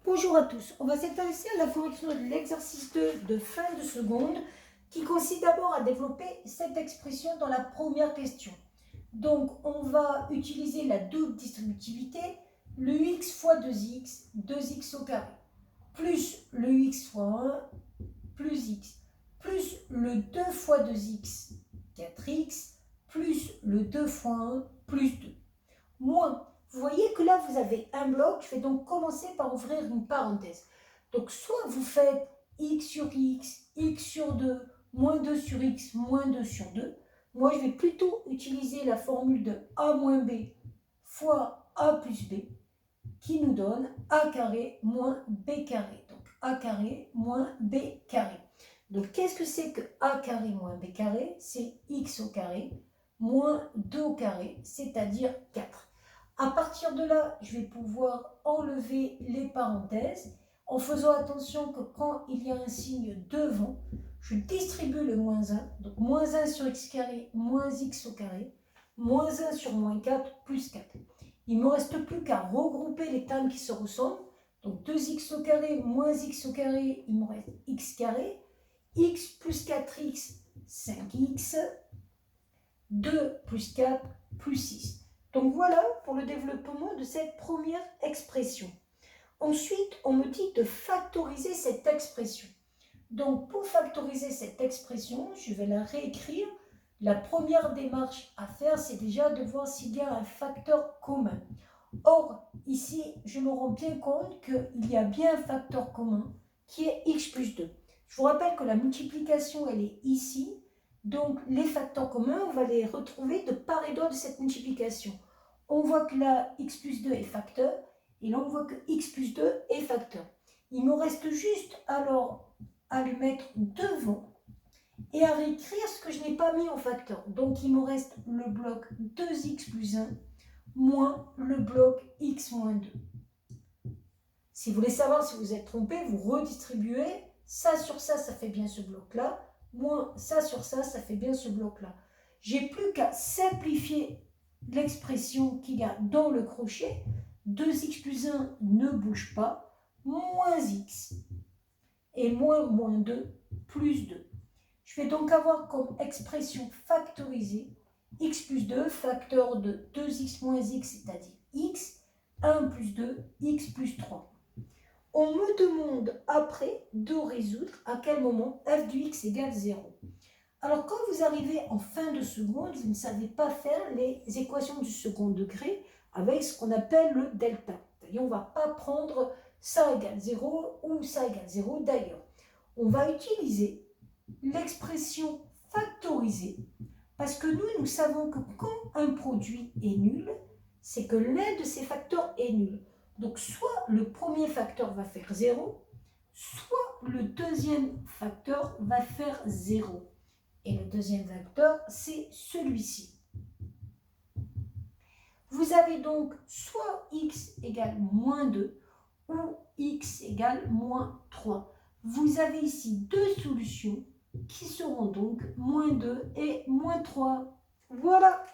Bonjour à tous, on va s'intéresser à la correction de l'exercice 2 de fin de seconde qui consiste d'abord à développer cette expression dans la première question. Donc on va utiliser la double distributivité, le x fois 2x, 2x au carré, plus le x fois 1, plus x, plus le 2 fois 2x, 4x, plus le 2 fois 1, plus 2, moins. Vous voyez que là, vous avez un bloc. Je vais donc commencer par ouvrir une parenthèse. Donc, soit vous faites x sur x sur 2, moins 2 sur x, moins 2 sur 2. Moi, je vais plutôt utiliser la formule de a moins b fois a plus b, qui nous donne a carré moins b carré. Donc, a carré moins b carré. Donc, qu'est-ce que c'est que a carré moins b carré? C'est x au carré moins 2 au carré, c'est-à-dire 4. À partir de là, je vais pouvoir enlever les parenthèses en faisant attention que quand il y a un signe devant, je distribue le moins 1. Donc, moins 1 sur x carré, moins x au carré, moins 1 sur moins 4, plus 4. Il ne me reste plus qu'à regrouper les termes qui se ressemblent. Donc, 2x au carré moins x au carré, il me reste x carré. X plus 4x, 5x. 2 plus 4 plus 6. Donc voilà pour le développement de cette première expression. Ensuite, on me dit de factoriser cette expression. Donc pour factoriser cette expression, je vais la réécrire. La première démarche à faire, c'est déjà de voir s'il y a un facteur commun. Or, ici, je me rends bien compte qu'il y a bien un facteur commun qui est x plus 2. Je vous rappelle que la multiplication, elle est ici. Donc, les facteurs communs, on va les retrouver de part et d'autre de cette multiplication. On voit que là, x plus 2 est facteur, et là, on voit que x plus 2 est facteur. Il me reste juste alors à le mettre devant et à réécrire ce que je n'ai pas mis en facteur. Donc, il me reste le bloc 2x plus 1 moins le bloc x moins 2. Si vous voulez savoir si vous êtes trompé, vous redistribuez. Ça sur ça, ça fait bien ce bloc-là. Moins ça sur ça, ça fait bien ce bloc-là. J'ai plus qu'à simplifier l'expression qu'il y a dans le crochet. 2x plus 1 ne bouge pas. Moins x. Et moins 2 plus 2. Je vais donc avoir comme expression factorisée x plus 2, facteur de 2x moins x, c'est-à-dire x, 1 plus 2, x plus 3. On me demande après de résoudre à quel moment f de x égale 0. Alors quand vous arrivez en fin de seconde, vous ne savez pas faire les équations du second degré avec ce qu'on appelle le delta. C'est-à-dire on ne va pas prendre ça égale 0 ou ça égale 0 d'ailleurs. On va utiliser l'expression factorisée parce que nous savons que quand un produit est nul, c'est que l'un de ces facteurs est nul. Donc, soit le premier facteur va faire 0, soit le deuxième facteur va faire 0. Et le deuxième facteur, c'est celui-ci. Vous avez donc soit x égale moins 2 ou x égale moins 3. Vous avez ici deux solutions qui seront donc moins 2 et moins 3. Voilà.